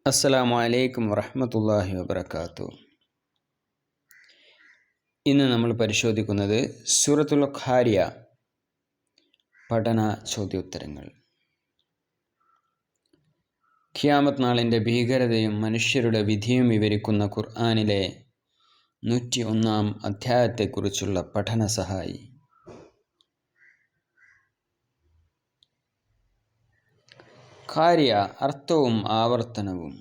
അസ്സലാമു അലൈക്കും വറഹ്മത്തുള്ളാഹി വബറകാതുഹു. ഇന്ന് നമ്മൾ പരിശോധിക്കുന്നത് സൂറത്തുൽ ഖാരിയ പഠന ചോദ്യോത്തരങ്ങൾ. ഖിയാമത്ത് നാളിൻ്റെ ഭീകരതയും മനുഷ്യരുടെ വിധിയും വിവരിക്കുന്ന ഖുർആനിലെ 101 അധ്യായത്തെക്കുറിച്ചുള്ള പഠന സഹായി. ഖാരിയ അർത്ഥവും ആവർത്തനവും.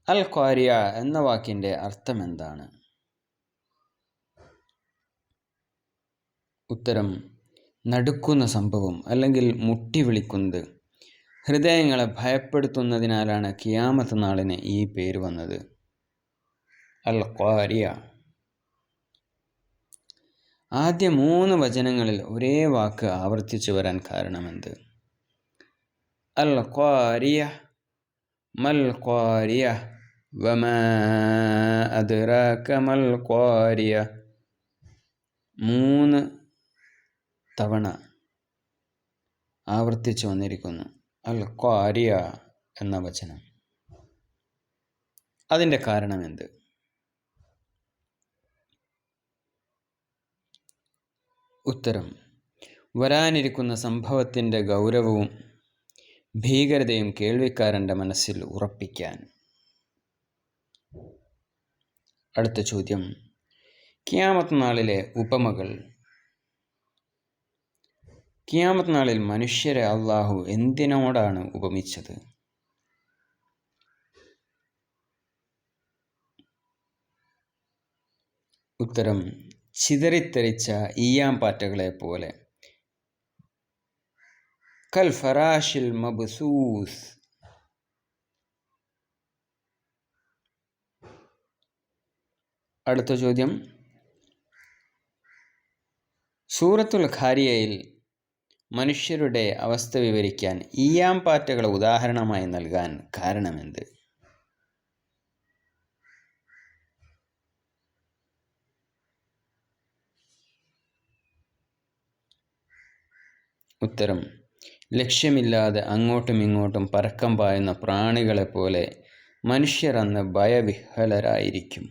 അൽ ഖാരിയ എന്ന വാക്കിൻ്റെ അർത്ഥമെന്താണ്? ഉത്തരം: നടുക്കുന്ന സംഭവം അല്ലെങ്കിൽ മുട്ടി വിളിക്കുന്നത്. ഹൃദയങ്ങളെ ഭയപ്പെടുത്തുന്നതിനാലാണ് ഖിയാമത്ത് നാളിന് ഈ പേര് വന്നത്. അൽ ഖാരിയ. ആദ്യ 3 വചനങ്ങളിൽ ഒരേ വാക്ക് ആവർത്തിച്ചു വരാൻ കാരണമെന്ത്? അൽ ഖാരിയ, മൽ ഖാരിയ, വമാ അദ്റാക മൽ ഖാരിയ. 3 തവണ ആവർത്തിച്ചു വന്നിരിക്കുന്നു അൽ ഖാരിയ എന്ന വചനം. അതിൻ്റെ കാരണമെന്ത്? ഉത്തരം: വരാനിരിക്കുന്ന സംഭവത്തിൻ്റെ ഗൗരവവും ഭീകരതയും കേൾവിക്കാരൻ്റെ മനസ്സിൽ ഉറപ്പിക്കാൻ. അടുത്ത ചോദ്യം: ഖിയാമത്ത് നാളിലെ ഉപമകൾ. ഖിയാമത്ത് നാളിൽ മനുഷ്യരെ അള്ളാഹു എന്തിനോടാണ് ഉപമിച്ചത്? ഉത്തരം: ചിതറിത്തെറിച്ച ഈയാംപാറ്റകളെ പോലെ. കൽ ഫറാഷിൽ മബ്സൂസ്. അടുത്ത ചോദ്യം: സൂറത്തുൽ ഖാരിയയിൽ മനുഷ്യരുടെ അവസ്ഥ വിവരിക്കാൻ ഈയാംപാറ്റകളെ ഉദാഹരണമായി നൽകാൻ കാരണമെന്ത്? ഉത്തരം: ലക്ഷ്യമില്ലാതെ അങ്ങോട്ടും ഇങ്ങോട്ടും പരക്കം പായുന്ന പ്രാണികളെപ്പോലെ മനുഷ്യർ അന്ന് ഭയവിഹ്വലരായിരിക്കും.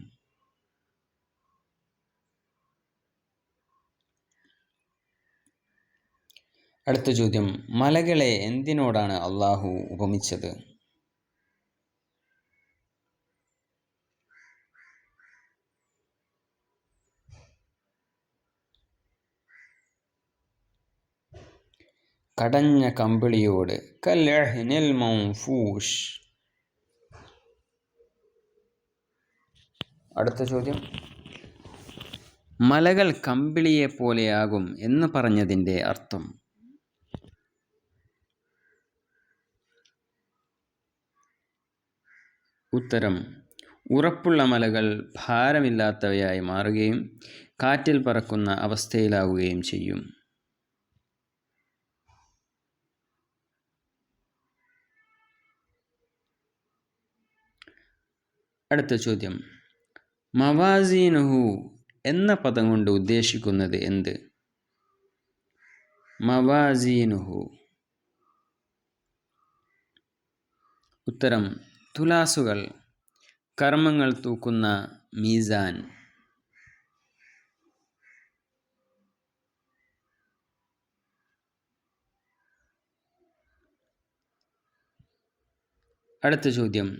അടുത്ത ചോദ്യം: മലകളെ എന്തിനോടാണ് അള്ളാഹു ഉപമിച്ചത്? കടഞ്ഞ കമ്പിളിയോട്. കൽഅഹ്നിൽ മൻഫൂഷ്. അടുത്ത ചോദ്യം: മലകൾ കമ്പിളിയെ പോലെയാകും എന്ന് പറഞ്ഞതിൻ്റെ അർത്ഥം? ഉത്തരം: ഉറപ്പുള്ള മലകൾ ഭാരമില്ലാത്തവയായി മാറുകയും കാറ്റിൽ പറക്കുന്ന അവസ്ഥയിലാവുകയും ചെയ്യും. അടുത്ത ചോദ്യം: മവാസീനുഹു എന്ന പദം കൊണ്ട് ഉദ്ദേശിക്കുന്നത് എന്ത്? മവാസീനുഹു. ഉത്തരം: തുലാസുകൾ, കർമ്മങ്ങൾ തൂക്കുന്ന മീസാൻ. അടുത്ത ചോദ്യം: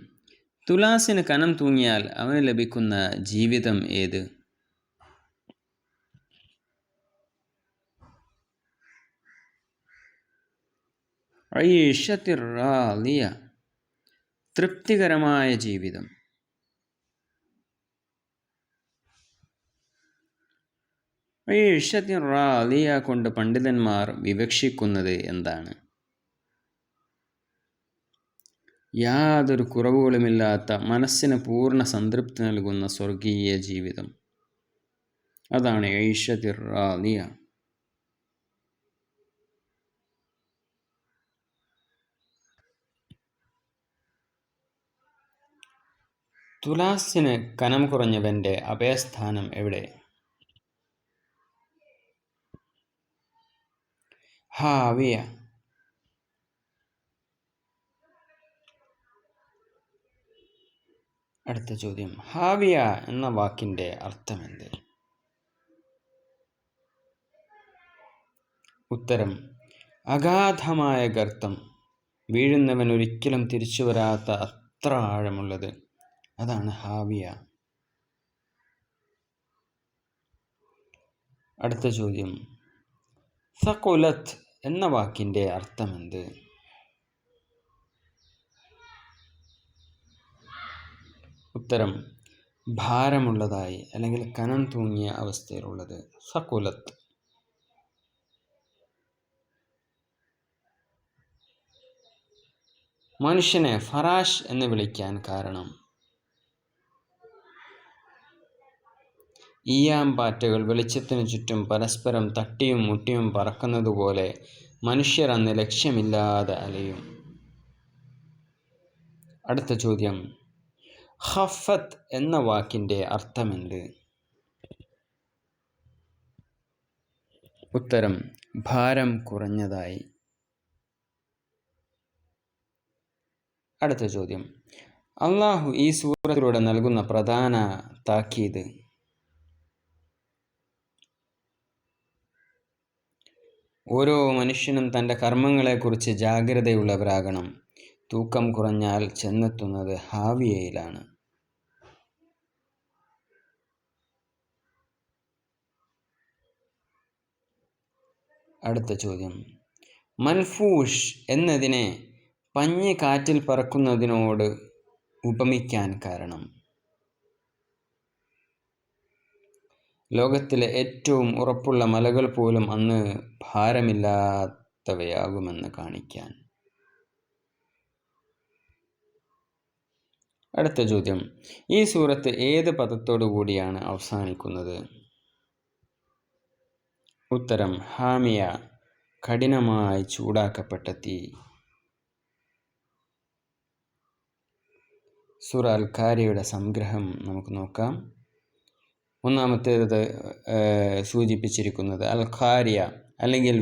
തുലാസിന് കനം തൂങ്ങിയാൽ അവന് ലഭിക്കുന്ന ജീവിതം ഏത്? ഐഷത്തുർ റാളിയ, തൃപ്തികരമായ ജീവിതം. ഐഷത്തുർ റാളിയ കൊണ്ട് പണ്ഡിതന്മാർ വിവക്ഷിക്കുന്നത് എന്താണ്? യാതൊരു കുറവുകളുമില്ലാത്ത, മനസ്സിന് പൂർണ്ണ സംതൃപ്തി നൽകുന്ന സ്വർഗീയ ജീവിതം. അതാണ് ഐഷത്തുർ റാളിയ. തുലാസിന് കനം കുറഞ്ഞവൻ്റെ അഭയസ്ഥാനം എവിടെ? ഹാവിയ. അടുത്ത ചോദ്യം, ഹാവിയ എന്ന വാക്കിൻ്റെ അർത്ഥമെന്ത്? ഉത്തരം, അഗാധമായ ഗർത്തം, വീഴുന്നവൻ ഒരിക്കലും തിരിച്ചു വരാത്ത അത്ര ആഴമുള്ളത്, അതാണ് ഹാവിയ. അടുത്ത ചോദ്യം, സഖുലത്ത് എന്ന വാക്കിൻ്റെ അർത്ഥമെന്ത്? ഉത്തരം, ഭാരമുള്ളതായി അല്ലെങ്കിൽ കനം തൂങ്ങിയ അവസ്ഥയിലുള്ളത്, സഖുലത്ത്. മനുഷ്യനെ ഫറാഷ് എന്ന് വിളിക്കാൻ കാരണം? ഈയാമ്പാറ്റകൾ വെളിച്ചത്തിനു ചുറ്റും പരസ്പരം തട്ടിയും മുട്ടിയും പറക്കുന്നതുപോലെ മനുഷ്യർ അന്ന് ലക്ഷ്യമില്ലാതെ അലയും. അടുത്ത ചോദ്യം, ഖഫത്ത് എന്ന വാക്കിൻ്റെ അർത്ഥമെന്ത്? ഉത്തരം, ഭാരം കുറഞ്ഞതായി. അടുത്ത ചോദ്യം, അള്ളാഹു ഈ സൂറത്തിലൂടെ നൽകുന്ന പ്രധാന താക്കീത്? ഓരോ മനുഷ്യനും തൻ്റെ കർമ്മങ്ങളെക്കുറിച്ച് ജാഗ്രതയുള്ളവരാകണം. തൂക്കം കുറഞ്ഞാൽ ചെന്നെത്തുന്നത് ഹാവിയയിലാണ്. അടുത്ത ചോദ്യം, മൻഫൂഷ് എന്നതിനെ പഞ്ഞി കാറ്റിൽ പറക്കുന്നതിനോട് ഉപമിക്കാൻ കാരണം? ലോകത്തിലെ ഏറ്റവും ഉറപ്പുള്ള മലകൾ പോലും അന്ന് ഭാരമില്ലാത്തവയാകുമെന്ന് കാണിക്കാൻ. അടുത്ത ചോദ്യം, ഈ സൂറത്ത് ഏത് പദത്തോടു കൂടിയാണ് അവസാനിക്കുന്നത്? ഉത്തരം, ഹാമിയ, കഠിനമായി ചൂടാക്കപ്പെട്ട തീ. സൂറ അൽ ഖാരിയയുടെ സംഗ്രഹം നമുക്ക് നോക്കാം. ഒന്നാമത്തേത് സൂചിപ്പിച്ചിരിക്കുന്നത് അൽ ഖാരിയ അല്ലെങ്കിൽ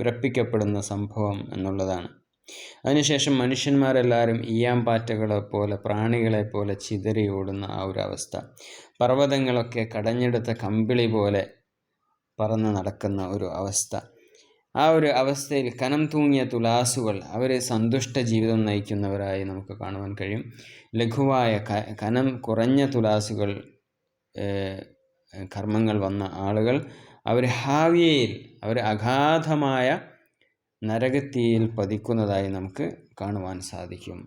വിറപ്പിക്കപ്പെടുന്ന സംഭവം എന്നുള്ളതാണ്. അതിനുശേഷം മനുഷ്യന്മാരെല്ലാവരും ഈയാമ്പാറ്റകളെ പോലെ, പ്രാണികളെ പോലെ ചിതറിയോടുന്ന ആ ഒരു അവസ്ഥ, പർവ്വതങ്ങളൊക്കെ കടഞ്ഞെടുത്ത കമ്പിളി പോലെ പറന്ന് നടക്കുന്ന ഒരു അവസ്ഥ. ആ ഒരു അവസ്ഥയിൽ കനം തൂങ്ങിയ തുലാസുകൾ അവർ സന്തുഷ്ട ജീവിതം നയിക്കുന്നവരായി നമുക്ക് കാണുവാൻ കഴിയും. ലഘുവായ കനം കുറഞ്ഞ തുലാസുകൾ കർമ്മങ്ങൾ വന്ന ആളുകൾ അവർ ഹാവിയയിൽ, അവർ അഗാധമായ നരകത്തിയിൽ പതിക്കുന്നതായി നമുക്ക് കാണുവാൻ സാധിക്കും.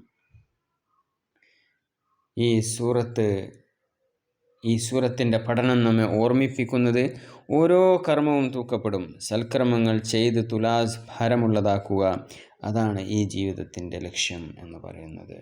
ഈ സൂറത്തിൻ്റെ പഠനം നമ്മെ ഓർമ്മിപ്പിക്കുന്നത് ഓരോ കർമ്മവും തൂക്കപ്പെടും. സൽക്കർമ്മങ്ങൾ ചെയ്ത് തുലാസ് ഭാരമുള്ളതാക്കുക, അതാണ് ഈ ജീവിതത്തിൻ്റെ ലക്ഷ്യം എന്ന് പറയുന്നത്.